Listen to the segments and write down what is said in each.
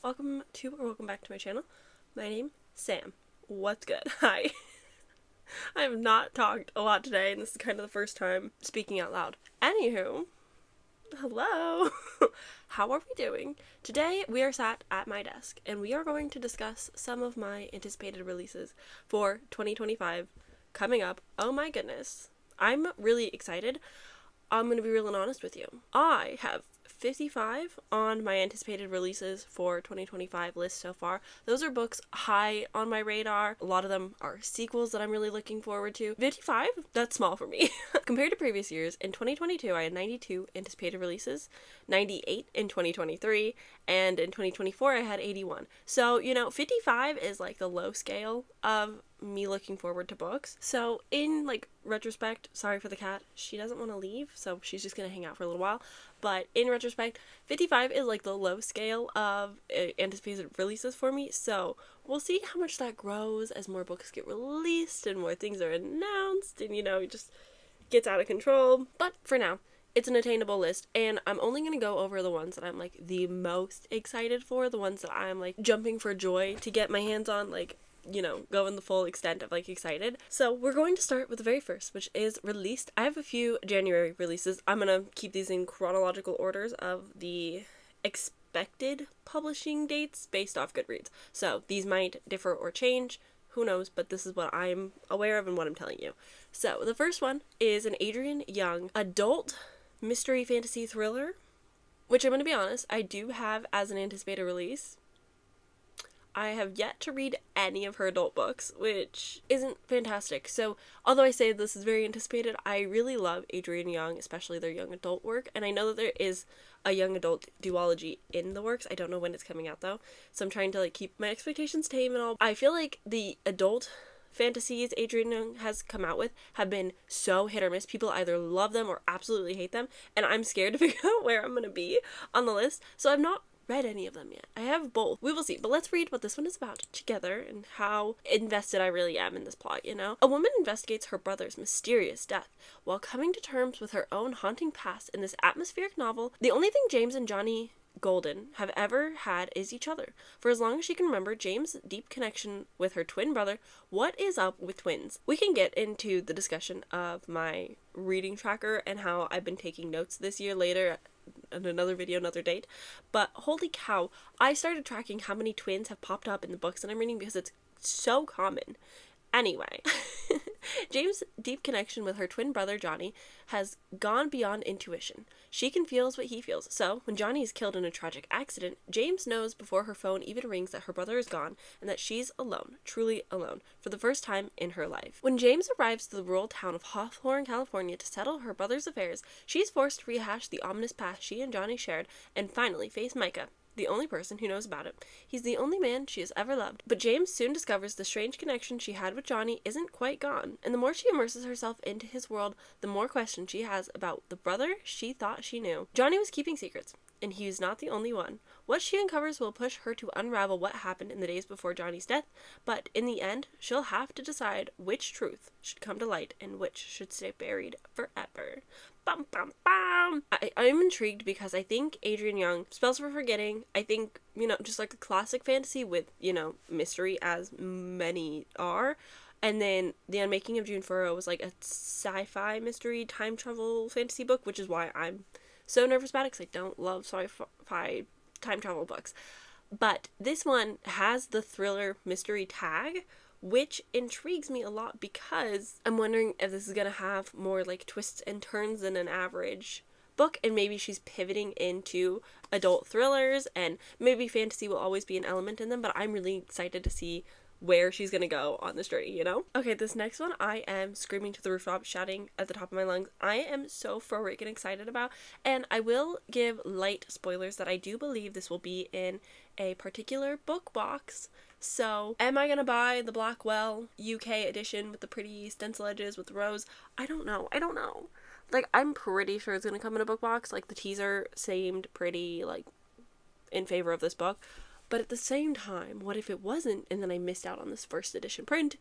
welcome back to my channel. My name, Sam. What's good? Hi. I have not talked a lot today, and this is kind of the first time speaking out loud. Anywho, hello. How are we doing? Today, we are sat at my desk, and we are going to discuss some of my anticipated releases for 2025 coming up. Oh my goodness. I'm really excited. I'm going to be real and honest with you. I have 55 on my anticipated releases for 2025 list so far. Those are books high on my radar. A lot of them are sequels that I'm really looking forward to. 55? That's small for me. Compared to previous years, in 2022 I had 92 anticipated releases, 98 in 2023, and in 2024 I had 81. So, 55 is like the low scale of me looking forward to books. So in retrospect, sorry for the cat, she doesn't want to leave, so she's just gonna hang out for a little while. But in retrospect, 55 is like the low scale of anticipated releases for me, so we'll see how much that grows as more books get released and more things are announced and it just gets out of control. But for now, it's an attainable list, and I'm only going to go over the ones that I'm the most excited for, the ones that I'm jumping for joy to get my hands on, go in the full extent of excited. So we're going to start with the very first, which is released. I have a few January releases. I'm gonna keep these in chronological orders of the expected publishing dates based off Goodreads. So these might differ or change, who knows, but this is what I'm aware of and what I'm telling you. So the first one is an Adrian Young adult mystery fantasy thriller, which I'm gonna be honest, I do have as an anticipated release. I have yet to read any of her adult books, which isn't fantastic. So, although I say this is very anticipated, I really love Adrian Young, especially their young adult work, and I know that there is a young adult duology in the works. I don't know when it's coming out, though, so I'm trying to, keep my expectations tame and all. I feel like the adult fantasies Adrian Young has come out with have been so hit or miss. People either love them or absolutely hate them, and I'm scared to figure out where I'm gonna be on the list, so I've not read any of them yet. I have both. We will see, but let's read what this one is about together and how invested I really am in this plot, A woman investigates her brother's mysterious death while coming to terms with her own haunting past in this atmospheric novel. The only thing James and Johnny Golden have ever had is each other. For as long as she can remember, James' deep connection with her twin brother. What is up with twins? We can get into the discussion of my reading tracker and how I've been taking notes this year later in another video, another date, but holy cow, I started tracking how many twins have popped up in the books that I'm reading because it's so common. Anyway, James' deep connection with her twin brother Johnny has gone beyond intuition. She can feel what he feels. So, when Johnny is killed in a tragic accident, James knows before her phone even rings that her brother is gone and that she's alone, truly alone, for the first time in her life. When James arrives to the rural town of Hawthorne, California to settle her brother's affairs, she's forced to rehash the ominous past she and Johnny shared and finally face Micah, the only person who knows about it. He's the only man she has ever loved. But James soon discovers the strange connection she had with Johnny isn't quite gone, and the more she immerses herself into his world, the more questions she has about the brother she thought she knew. Johnny was keeping secrets, and he was not the only one. What she uncovers will push her to unravel what happened in the days before Johnny's death, but in the end, she'll have to decide which truth should come to light and which should stay buried forever. Bum, bum, bum. I'm intrigued because I think Adrian Young, Spells for Forgetting, I think, just a classic fantasy with, mystery as many are. And then The Unmaking of June Furrow was a sci-fi mystery time travel fantasy book, which is why I'm so nervous about it because I don't love sci-fi time travel books. But this one has the thriller mystery tag, which intrigues me a lot because I'm wondering if this is going to have more twists and turns than an average book, and maybe she's pivoting into adult thrillers, and maybe fantasy will always be an element in them, but I'm really excited to see where she's going to go on this journey, Okay, this next one I am screaming to the rooftop, shouting at the top of my lungs. I am so freaking excited about, and I will give light spoilers that I do believe this will be in a particular book box. So, am I gonna buy the Blackwell UK edition with the pretty stencil edges with the rose? I don't know. I'm pretty sure it's gonna come in a book box. The teaser seemed pretty, in favor of this book. But at the same time, what if it wasn't and then I missed out on this first edition print?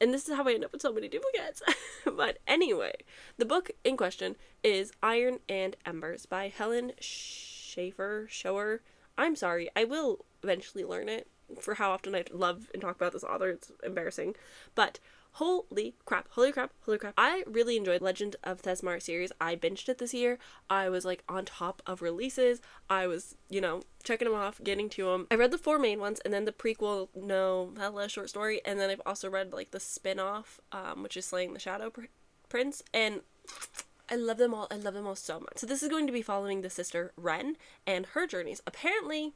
And this is how I end up with so many duplicates. But anyway, the book in question is Iron and Embers by Helen Shower. I'm sorry, I will eventually learn it. For how often I love and talk about this author, it's embarrassing. But holy crap, holy crap, holy crap. I really enjoyed Legend of Thesmar series. I binged it this year. I was like on top of releases. I was, checking them off, getting to them. I read the 4 main ones and then the prequel, Novella short story. And then I've also read like the spin-off, which is Slaying the Shadow Prince. And I love them all. I love them all so much. So this is going to be following the sister Ren and her journeys. Apparently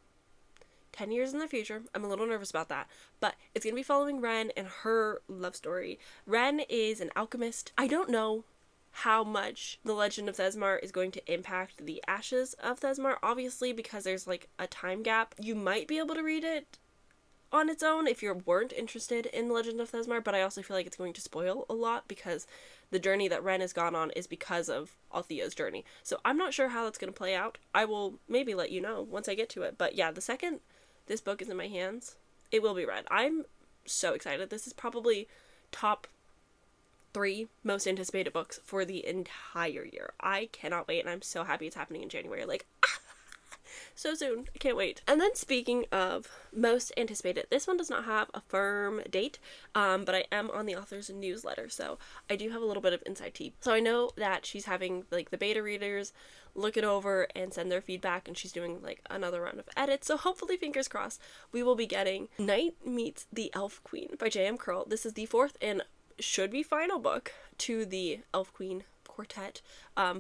10 years in the future. I'm a little nervous about that. But it's going to be following Ren and her love story. Ren is an alchemist. I don't know how much the Legend of Thesmar is going to impact the Ashes of Thesmar. Obviously, because there's like a time gap. You might be able to read it on its own if you weren't interested in the Legend of Thesmar. But I also feel like it's going to spoil a lot because the journey that Ren has gone on is because of Althea's journey. So I'm not sure how that's going to play out. I will maybe let you know once I get to it. But yeah, the second this book is in my hands, it will be read. I'm so excited. This is probably top 3 most anticipated books for the entire year. I cannot wait, and I'm so happy it's happening in January. Like, so soon. I can't wait. And then speaking of most anticipated, this one does not have a firm date, but I am on the author's newsletter, so I do have a little bit of inside tea. So I know that she's having like the beta readers look it over and send their feedback, and she's doing like another round of edits, so hopefully, fingers crossed, we will be getting Night Meets the Elf Queen by J.M. Curl. This is the 4th and should be final book to the Elf Queen quartet,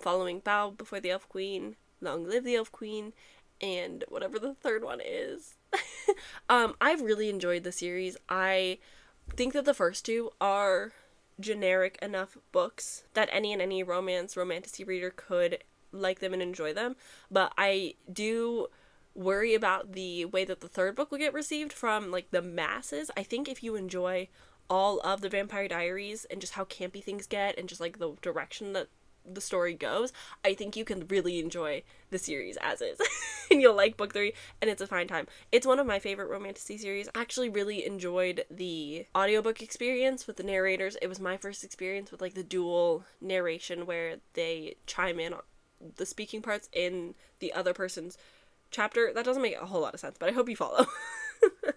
following Bow Before the Elf Queen, Long Live the Elf Queen, and whatever the third one is. I've really enjoyed the series. I think that the first 2 are generic enough books that any romantasy reader could like them and enjoy them, but I do worry about the way that the 3rd book will get received from like the masses. I think if you enjoy all of the Vampire Diaries and just how campy things get and just like the direction that the story goes, I think you can really enjoy the series as is. And you'll like book 3, and it's a fine time. It's one of my favorite romantasy series. I actually really enjoyed the audiobook experience with the narrators. It was my first experience with like the dual narration where they chime in on the speaking parts in the other person's chapter. That doesn't make a whole lot of sense, but I hope you follow.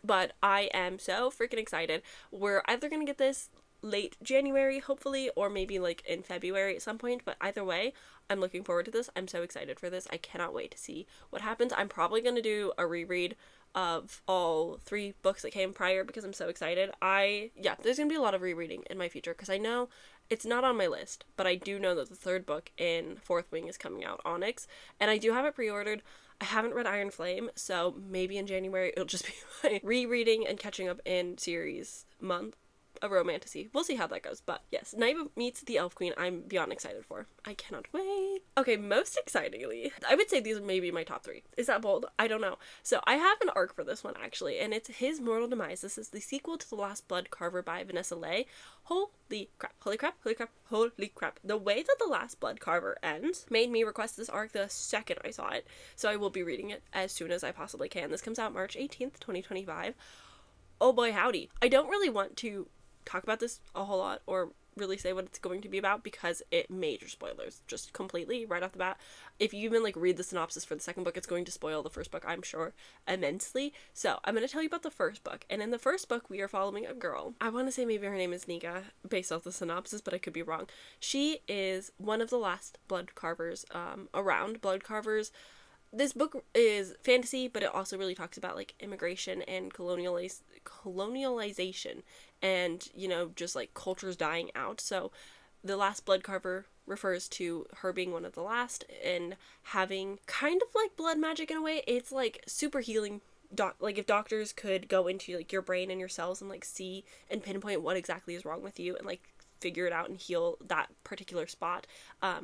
But I am so freaking excited. We're either gonna get this late January, hopefully, or maybe like in February at some point, but either way, I'm looking forward to this. I'm so excited for this. I cannot wait to see what happens. I'm probably going to do a reread of all 3 books that came prior because I'm so excited. There's going to be a lot of rereading in my future because I know it's not on my list, but I do know that the 3rd book in 4th Wing is coming out, Onyx, and I do have it pre-ordered. I haven't read Iron Flame, so maybe in January it'll just be my rereading and catching up in series month of romantasy. We'll see how that goes, but yes, Night Meets the Elf Queen, I'm beyond excited for. I cannot wait. Okay, most excitingly, I would say these are maybe my top 3. Is that bold? I don't know. So I have an arc for this one actually, and it's His Mortal Demise. This is the sequel to The Last Blood Carver by Vanessa Leigh. Holy crap, holy crap, holy crap, holy crap. The way that The Last Blood Carver ends made me request this arc the second I saw it, so I will be reading it as soon as I possibly can. This comes out March 18th, 2025. Oh boy howdy. I don't really want to talk about this a whole lot or really say what it's going to be about because it major spoilers just completely right off the bat. If you even like read the synopsis for the 2nd book, it's going to spoil the 1st book, I'm sure, immensely. So I'm going to tell you about the 1st book, and in the 1st book we are following a girl. I want to say maybe her name is Nika based off the synopsis, but I could be wrong. She is one of the last blood carvers around. Blood carvers, this book is fantasy, but it also really talks about like immigration and colonialization and, just like cultures dying out. So the last blood carver refers to her being one of the last and having kind of like blood magic in a way. It's like super healing. Like if doctors could go into like your brain and your cells and like see and pinpoint what exactly is wrong with you and like figure it out and heal that particular spot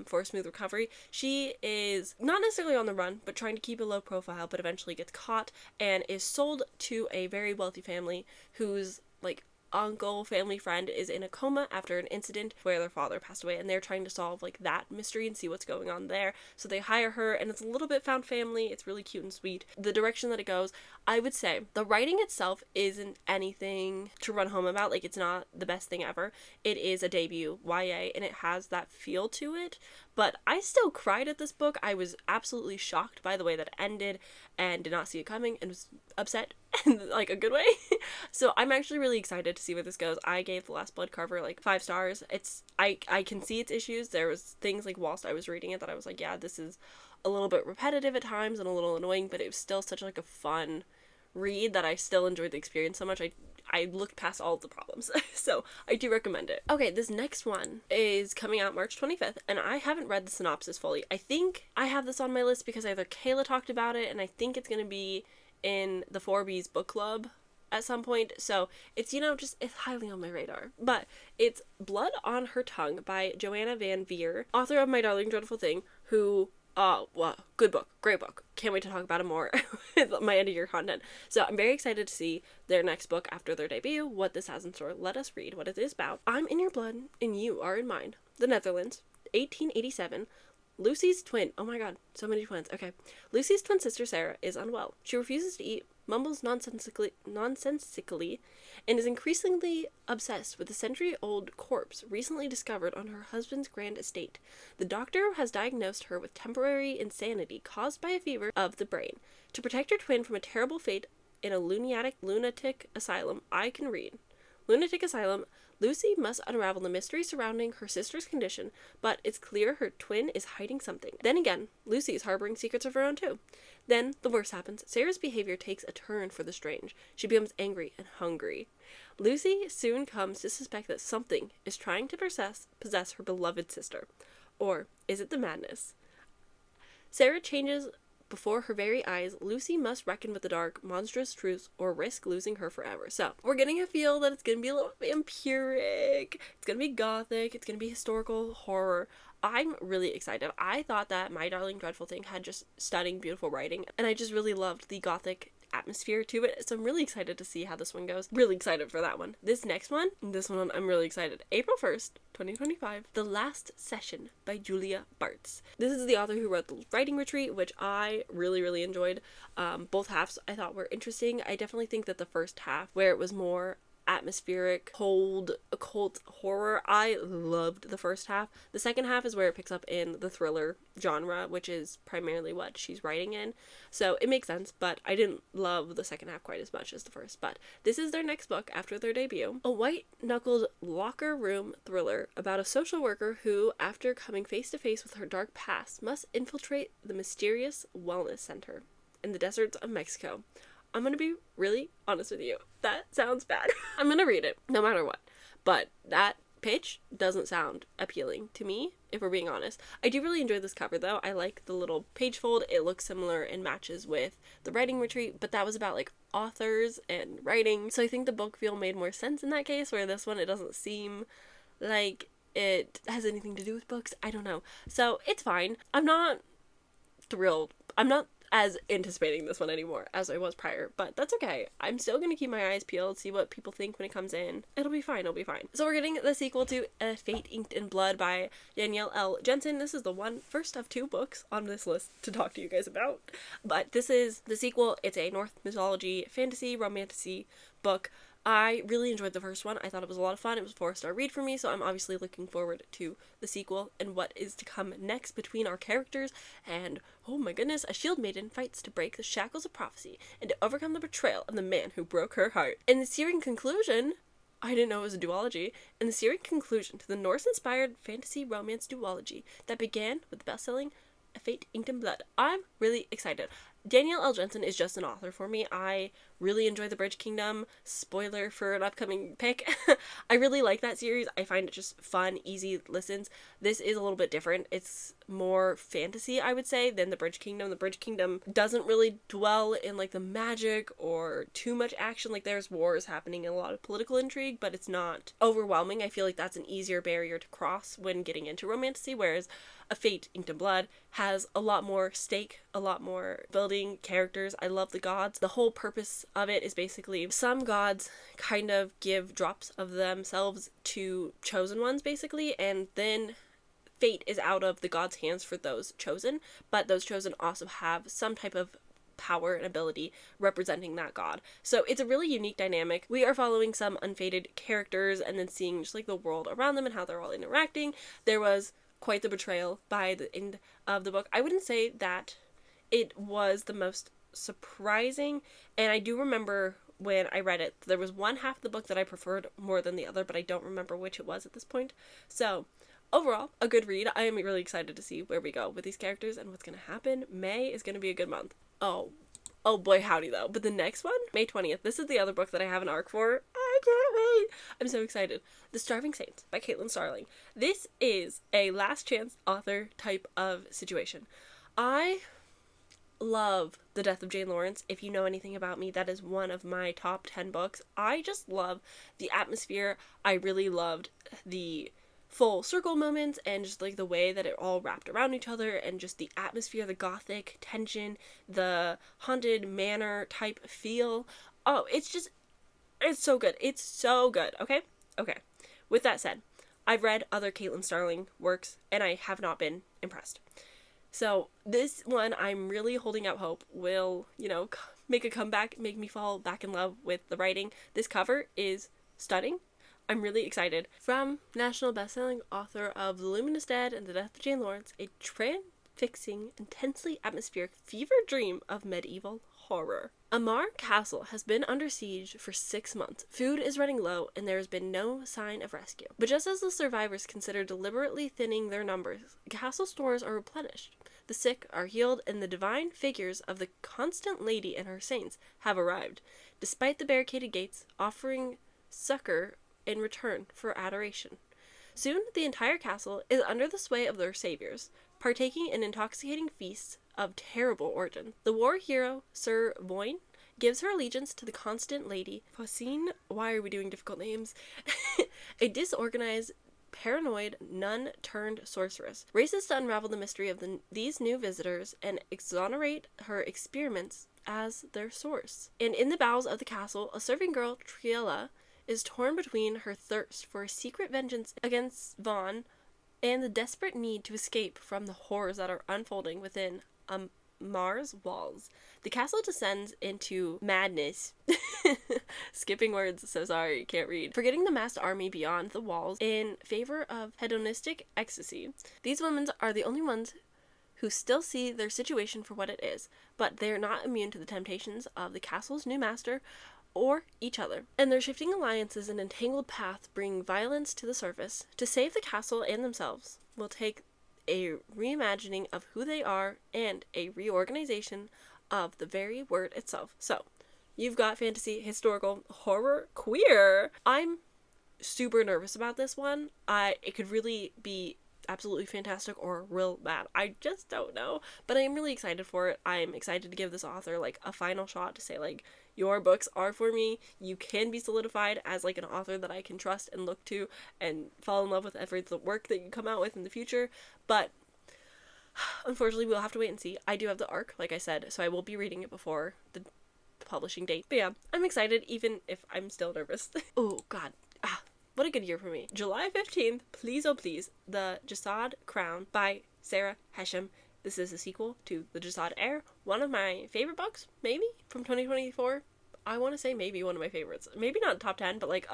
for a smooth recovery. She is not necessarily on the run, but trying to keep a low profile, but eventually gets caught and is sold to a very wealthy family whose like family friend is in a coma after an incident where their father passed away, and they're trying to solve like that mystery and see what's going on there. So they hire her, and it's a little bit found family. It's really cute and sweet. The direction that it goes, I would say the writing itself isn't anything to run home about. Like, it's not the best thing ever. It is a debut YA, and it has that feel to it, but I still cried at this book. I was absolutely shocked by the way that it ended and did not see it coming and was upset in like a good way. So I'm actually really excited to see where this goes. I gave The Last Blood Carver like 5 stars. I can see its issues. There was things like whilst I was reading it that I was like, yeah, this is a little bit repetitive at times and a little annoying, but it was still such like a fun read that I still enjoyed the experience so much. I looked past all of the problems. So I do recommend it. Okay, this next one is coming out March 25th, and I haven't read the synopsis fully. I think I have this on my list because either Kayla talked about it, and I think it's going to be in the 4B's book club at some point. So it's, you know, just, it's highly on my radar. But it's Blood on Her Tongue by Joanna Van Veer, author of My Darling Dreadful Thing, who well, good book, great book. Can't wait to talk about it more with my end of year content. So I'm very excited to see their next book after their debut, what this has in store. Let us read what it is about. I'm in your blood, and you are in mine. The Netherlands, 1887. Lucy's twin, oh my god, so many twins, okay. Lucy's twin sister Sarah is unwell. She refuses to eat, mumbles nonsensically, and is increasingly obsessed with a century-old corpse recently discovered on her husband's grand estate. The doctor has diagnosed her with temporary insanity caused by a fever of the brain. To protect her twin from a terrible fate in a lunatic asylum, Lucy must unravel the mystery surrounding her sister's condition, but it's clear her twin is hiding something. Then again, Lucy is harboring secrets of her own too. Then, the worst happens. Sarah's behavior takes a turn for the strange. She becomes angry and hungry. Lucy soon comes to suspect that something is trying to possess her beloved sister. Or is it the madness? Sarah changes before her very eyes. Lucy must reckon with the dark, monstrous truths or risk losing her forever. So, we're getting a feel that it's going to be a little vampiric, it's going to be gothic, it's going to be historical horror. I'm really excited. I thought that My Darling Dreadful Thing had just stunning, beautiful writing, and I just really loved the gothic atmosphere to it, so I'm really excited to see how this one goes. Really excited for that one. This one I'm really excited. April 1st, 2025, The Last Session by Julia Bartz. This is the author who wrote The Writing Retreat, which I really enjoyed. Both halves I thought were interesting. I definitely think that the first half, where it was more atmospheric, cold, occult horror, I loved the first half. The second half is where it picks up in the thriller genre, which is primarily what she's writing in. So it makes sense, but I didn't love the second half quite as much as the first. But this is their next book after their debut. A white-knuckled locker room thriller about a social worker who, after coming face to face with her dark past, must infiltrate the mysterious wellness center in the deserts of Mexico. I'm gonna be really honest with you. That sounds bad. I'm gonna read it, no matter what. But that pitch doesn't sound appealing to me, if we're being honest. I do really enjoy this cover, though. I like the little page fold. It looks similar and matches with The Writing Retreat, but that was about, like, authors and writing. So I think the book feel made more sense in that case, where this one, it doesn't seem like it has anything to do with books. I don't know. So it's fine. I'm not thrilled. I'm not as anticipating this one anymore as I was prior, but that's okay. I'm still gonna keep my eyes peeled, see what people think when it comes in. It'll be fine. So we're getting the sequel to A Fate Inked in Blood by Danielle L. Jensen. This is the first of 2 books on this list to talk to you guys about, but this is the sequel. It's a Norse mythology fantasy romantasy book. I really enjoyed the first one. I thought it was a lot of fun. It was a 4-star read for me, so I'm obviously looking forward to the sequel and what is to come next between our characters. And, oh my goodness, a shield maiden fights to break the shackles of prophecy and to overcome the betrayal of the man who broke her heart. In the searing conclusion, I didn't know it was a duology, in the searing conclusion to the Norse-inspired fantasy romance duology that began with the best-selling A Fate Inked in Blood. I'm really excited. Danielle L. Jensen is just an author for me. I really enjoy The Bridge Kingdom. Spoiler for an upcoming pick. I really like that series. I find it just fun, easy listens. This is a little bit different. It's more fantasy, I would say, than The Bridge Kingdom. The Bridge Kingdom doesn't really dwell in, like, the magic or too much action. Like, there's wars happening and a lot of political intrigue, but it's not overwhelming. I feel like that's an easier barrier to cross when getting into romantasy, whereas A Fate Inked in Blood has a lot more stake, a lot more building characters. I love the gods. The whole purpose of it is basically some gods kind of give drops of themselves to chosen ones, basically, and then fate is out of the gods' hands for those chosen, but those chosen also have some type of power and ability representing that god. So it's a really unique dynamic. We are following some unfated characters and then seeing just, like, the world around them and how they're all interacting. There was quite the betrayal by the end of the book. I wouldn't say that it was the most surprising, and I do remember when I read it, there was one half of the book that I preferred more than the other, but I don't remember which it was at this point. So, overall, a good read. I am really excited to see where we go with these characters and what's going to happen. May is going to be a good month. Oh boy howdy though. But the next one, May 20th, this is the other book that I have an arc for. I can't wait. I'm so excited. The Starving Saints by Caitlin Starling. This is a last chance author type of situation. I love The Death of Jane Lawrence. If you know anything about me, that is one of my top 10 books. I just love the atmosphere. I really loved the full circle moments and just like the way that it all wrapped around each other and just the atmosphere, the gothic tension, the haunted manor type feel. Oh, it's so good. It's so good. Okay. With that said, I've read other Caitlin Starling works and I have not been impressed. So this one, I'm really holding out hope will, make a comeback, make me fall back in love with the writing. This cover is stunning. I'm really excited. From national bestselling author of The Luminous Dead and The Death of Jane Lawrence, a transfixing, intensely atmospheric fever dream of medieval horror. Amar Castle has been under siege for 6 months. Food is running low and there has been no sign of rescue. But just as the survivors consider deliberately thinning their numbers, castle stores are replenished. The sick are healed and the divine figures of the Constant Lady and her saints have arrived, despite the barricaded gates, offering succor in return for adoration. Soon, the entire castle is under the sway of their saviors, partaking in intoxicating feasts of terrible origin. The war hero, Sir Boyne, gives her allegiance to the Constant Lady, Faucine, why are we doing difficult names? A disorganized, paranoid nun turned sorceress, races to unravel the mystery of these new visitors and exonerate her experiments as their source. And in the bowels of the castle, a serving girl, Triella, is torn between her thirst for a secret vengeance against Vaughn and the desperate need to escape from the horrors that are unfolding within Mars' walls. The castle descends into madness. Skipping words, so sorry, can't read. Forgetting the massed army beyond the walls in favor of hedonistic ecstasy. These women are the only ones who still see their situation for what it is, but they're not immune to the temptations of the castle's new master or each other, and their shifting alliances and entangled path bring violence to the surface. To save the castle and themselves will take a reimagining of who they are and a reorganization of the very word itself. So, you've got fantasy, historical, horror, queer. I'm super nervous about this one. It could really be absolutely fantastic or real bad. I just don't know, but I am really excited for it. I'm excited to give this author like a final shot to say like, your books are for me. You can be solidified as like an author that I can trust and look to and fall in love with every the work that you come out with in the future. But unfortunately, we'll have to wait and see. I do have the arc, like I said, so I will be reading it before the publishing date. But yeah, I'm excited even if I'm still nervous. Oh god. What a good year for me. July 15th, please oh please, The Jad Crown by Sarah Hesham. This is a sequel to The Jad Heir, one of my favorite books, maybe, from 2024. I want to say maybe one of my favorites. Maybe not top 10, but like,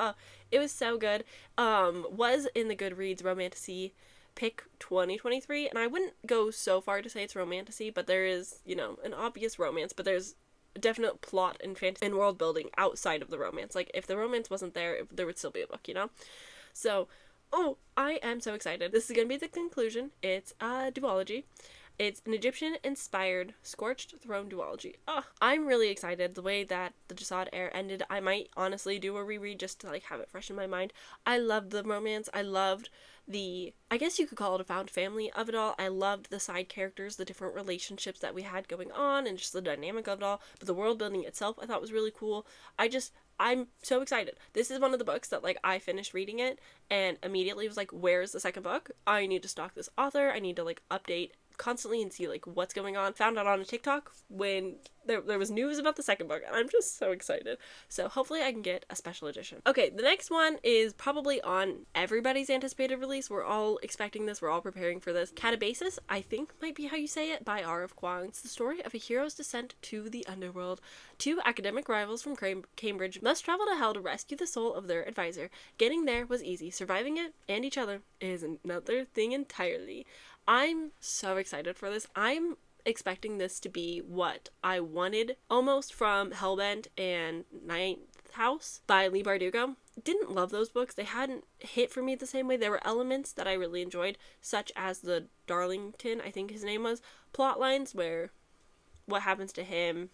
it was so good. Was in the Goodreads Romantasy pick 2023, and I wouldn't go so far to say it's romantasy, but there is, an obvious romance, but there's definite plot and fantasy and world building outside of the romance. Like, if the romance wasn't there, there would still be a book, So, I am so excited. This is going to be the conclusion. It's a duology. It's an Egyptian-inspired Scorched Throne duology. I'm really excited. The way that the Jad Heir ended, I might honestly do a reread just to like have it fresh in my mind. I loved the romance. I loved I guess you could call it a found family of it all. I loved the side characters, the different relationships that we had going on, and just the dynamic of it all. But the world building itself I thought was really cool. I'm so excited. This is one of the books that like I finished reading it and immediately was like, where's the second book? I need to stalk this author. I need to like update constantly and see like what's going on. Found out on a TikTok when there was news about the second book, and I'm just so excited. So hopefully I can get a special edition. Okay, the next one is probably on everybody's anticipated release. We're all expecting this. We're all preparing for this. Catabasis, I think might be how you say it, by R.F. Kuang. It's the story of a hero's descent to the underworld. Two academic rivals from Cambridge must travel to hell to rescue the soul of their advisor. Getting there was easy. Surviving it and each other is another thing entirely. I'm so excited for this. I'm expecting this to be what I wanted almost from Hellbent and Ninth House by Leigh Bardugo. Didn't love those books. They hadn't hit for me the same way. There were elements that I really enjoyed, such as the Darlington, I think his name was, plot lines where what happens to him,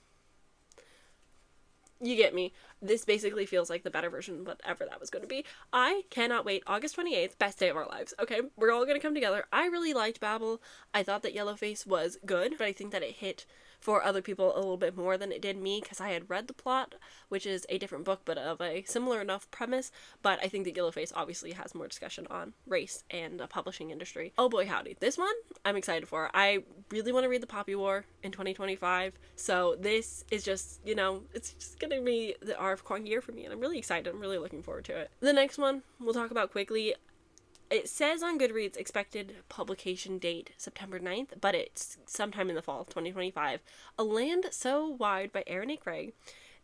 you get me. This basically feels like the better version, whatever that was going to be. I cannot wait. August 28th, best day of our lives. Okay, we're all going to come together. I really liked Babel. I thought that Yellowface was good, but I think that it hit for other people a little bit more than it did me, because I had read The Plot, which is a different book, but of a similar enough premise. But I think that Yellowface obviously has more discussion on race and the publishing industry. Oh boy howdy. This one, I'm excited for. I really want to read The Poppy War in 2025, so this is just, you know, it's just gonna be the R.F. Kuang year for me, and I'm really excited. I'm really looking forward to it. The next one we'll talk about quickly. It says on Goodreads expected publication date September 9th, but it's sometime in the fall of 2025. A Land So Wide by Erin A. Craig.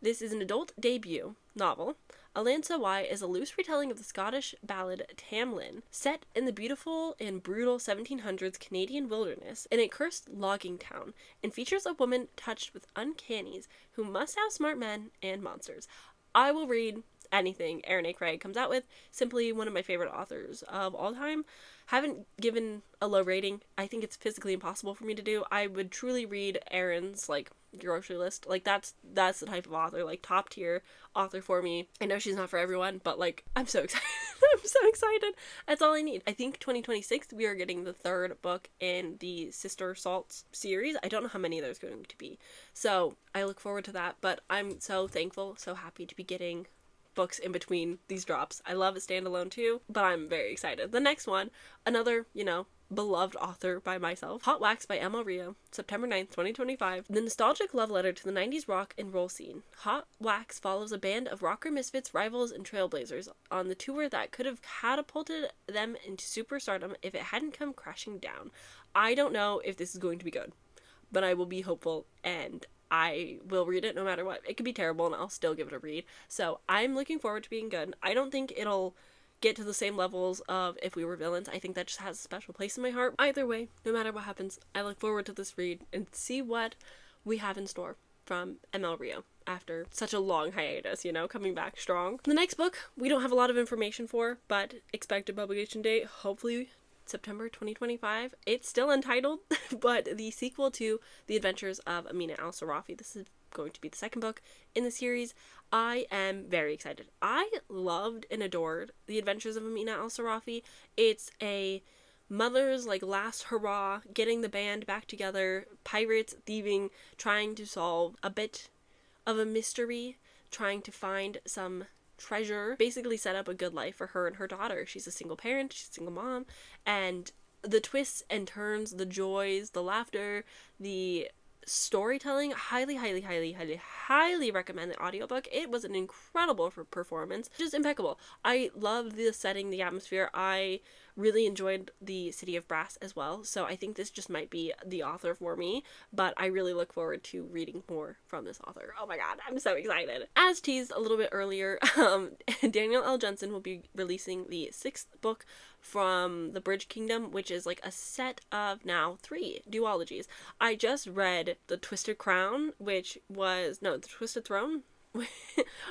This is an adult debut novel. A Land So Wide is a loose retelling of the Scottish ballad Tamlin, set in the beautiful and brutal 1700s Canadian wilderness in a cursed logging town, and features a woman touched with uncannies who must outsmart men and monsters. I will read anything Erin A. Craig comes out with. Simply one of my favorite authors of all time. Haven't given a low rating. I think it's physically impossible for me to do. I would truly read Erin's like grocery list. Like that's the type of author, like top tier author for me. I know she's not for everyone, but like I'm so excited. I'm so excited. That's all I need. I think 2026 we are getting the third book in the Sister Salts series. I don't know how many there's going to be. So I look forward to that, but I'm so thankful, so happy to be getting books in between these drops. I love a standalone too, but I'm very excited. The next one, another, you know, beloved author by myself, Hot Wax by Emma Rio, September 9th, 2025. The nostalgic love letter to the 90s rock and roll scene. Hot Wax follows a band of rocker misfits, rivals, and trailblazers on the tour that could have catapulted them into superstardom if it hadn't come crashing down. I don't know if this is going to be good, but I will be hopeful, and I will read it no matter what. It could be terrible and I'll still give it a read. So I'm looking forward to being good. I don't think it'll get to the same levels of If We Were Villains. I think that just has a special place in my heart. Either way, no matter what happens, I look forward to this read and see what we have in store from ML Rio after such a long hiatus, you know, coming back strong. The next book, we don't have a lot of information for, but expected publication date, hopefully September 2025. It's still untitled, but the sequel to The Adventures of Amina Al-Sarafi. This is going to be the second book in the series. I am very excited. I loved and adored The Adventures of Amina Al-Sarafi. It's a mother's like last hurrah, getting the band back together, pirates, thieving, trying to solve a bit of a mystery, trying to find some treasure, basically set up a good life for her and her daughter. She's a single parent, she's a single mom, and the twists and turns, the joys, the laughter, the storytelling, highly recommend the audiobook. It was an incredible performance, just impeccable. I loved the setting, the atmosphere. I really enjoyed the City of Brass as well, so I think this just might be the author for me, but I really look forward to reading more from this author. Oh my god, I'm so excited. As teased a little bit earlier, Daniel L. Jensen will be releasing the 6th book from the Bridge Kingdom, which is like a set of now 3 duologies. I just read The Twisted Crown, the Twisted Throne,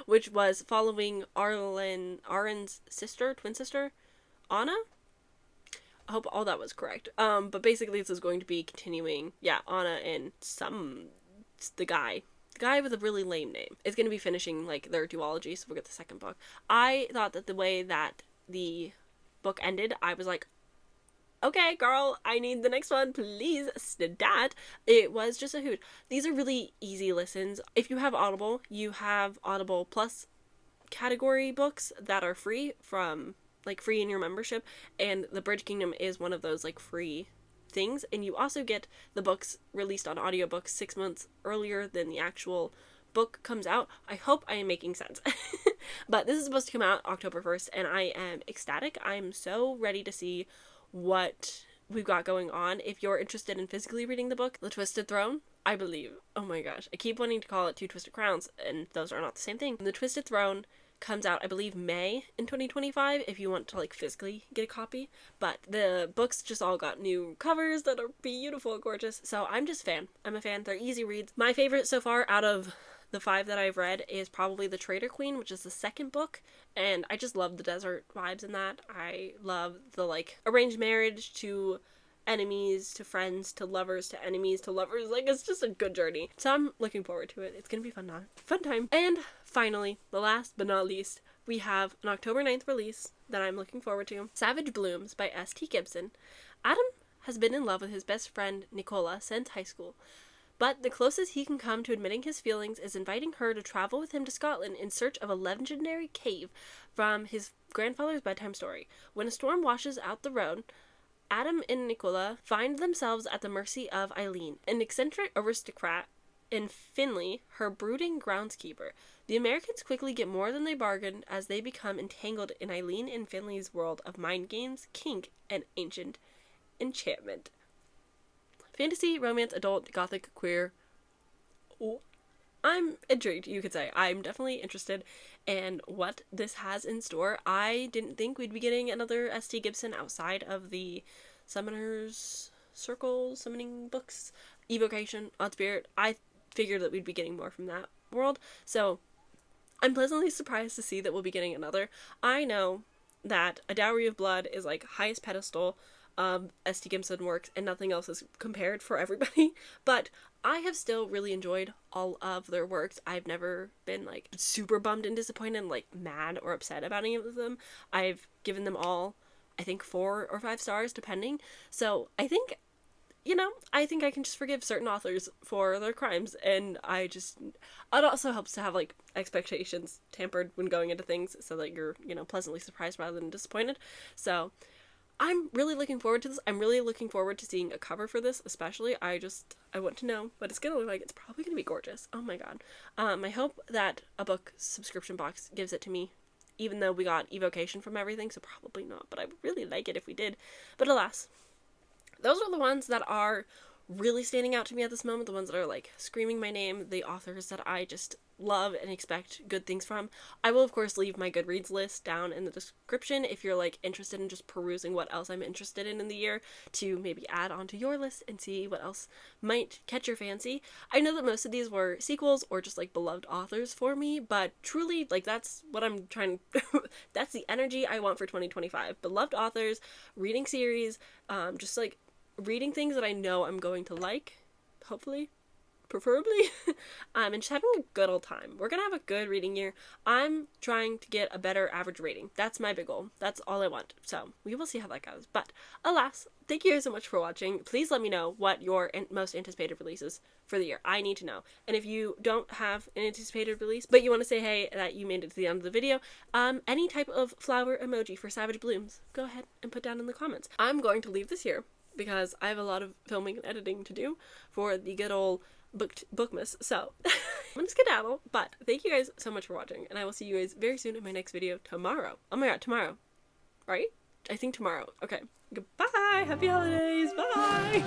which was following Aren's sister, twin sister, Anna? I hope all that was correct. But basically this is going to be continuing, Anna and the guy with a really lame name is going to be finishing like their duology, so we'll get the 2nd book. I thought that the way that the book ended, I was like, okay girl, I need the next one, please, stat. It was just a hoot. These are really easy listens. If you have Audible, you have Audible Plus category books that are free in your membership, and The Bridge Kingdom is one of those like free things, and you also get the books released on audiobooks 6 months earlier than the actual book comes out. I hope I am making sense. But this is supposed to come out October 1st, and I am ecstatic. I'm so ready to see what we've got going on. If you're interested in physically reading the book, The Twisted Throne, I believe. Oh my gosh. I keep wanting to call it Two Twisted Crowns, and those are not the same thing. The Twisted Throne comes out, I believe, May in 2025 if you want to like physically get a copy. But the books just all got new covers that are beautiful, gorgeous. So I'm just a fan. I'm a fan. They're easy reads. My favorite so far out of the 5 that I've read is probably The Traitor Queen, which is the second book, and I just love the desert vibes in that. I love the like arranged marriage to enemies to friends to lovers to enemies to lovers. Like, it's just a good journey. So I'm looking forward to it. It's gonna be fun time. And finally, the last but not least, we have an October 9th release that I'm looking forward to. Savage Blooms by S.T. Gibson. Adam has been in love with his best friend Nicola since high school. But the closest he can come to admitting his feelings is inviting her to travel with him to Scotland in search of a legendary cave from his grandfather's bedtime story. When a storm washes out the road, Adam and Nicola find themselves at the mercy of Eileen, an eccentric aristocrat, and Finley, her brooding groundskeeper. The Americans quickly get more than they bargained as they become entangled in Eileen and Finley's world of mind games, kink, and ancient enchantment. Fantasy, romance, adult, gothic, queer. Ooh. I'm intrigued, you could say. I'm definitely interested in what this has in store. I didn't think we'd be getting another S.T. Gibson outside of the Summoner's Circle, summoning books, Evocation, Odd Spirit. I figured that we'd be getting more from that world. So I'm pleasantly surprised to see that we'll be getting another. I know that A Dowry of Blood is like highest pedestal S.T. Gibson works, and nothing else is compared for everybody, but I have still really enjoyed all of their works. I've never been like super bummed and disappointed and like mad or upset about any of them. I've given them all, I think, 4 or 5 stars depending. So I think, I think I can just forgive certain authors for their crimes, and it also helps to have like expectations tempered when going into things so that you're, pleasantly surprised rather than disappointed. So I'm really looking forward to this. I'm really looking forward to seeing a cover for this, especially. I want to know what it's going to look like. It's probably going to be gorgeous. Oh my god. I hope that a book subscription box gives it to me, even though we got evocation from everything, so probably not, but I would really like it if we did. But alas, those are the ones that are really standing out to me at this moment, the ones that are like screaming my name, the authors that I just love and expect good things from. I will of course leave my Goodreads list down in the description if you're like interested in just perusing what else I'm interested in the year, to maybe add onto your list and see what else might catch your fancy. I know that most of these were sequels or just like beloved authors for me, but truly like that's what I'm trying that's the energy I want for 2025. Beloved authors, reading series, just like reading things that I know I'm going to like, hopefully, preferably, and just having a good old time. We're gonna have a good reading year. I'm trying to get a better average rating. That's my big goal. That's all I want. So we will see how that goes. But alas, thank you guys so much for watching. Please let me know what your most anticipated releases for the year. I need to know. And if you don't have an anticipated release, but you want to say, hey, that you made it to the end of the video, any type of flower emoji for Savage Blooms, go ahead and put down in the comments. I'm going to leave this here because I have a lot of filming and editing to do for the good old Bookmas. So I'm gonna skedaddle, but thank you guys so much for watching, and I will see you guys very soon in my next video tomorrow. Oh my god, tomorrow, right? I think tomorrow. Okay, goodbye, happy holidays, bye.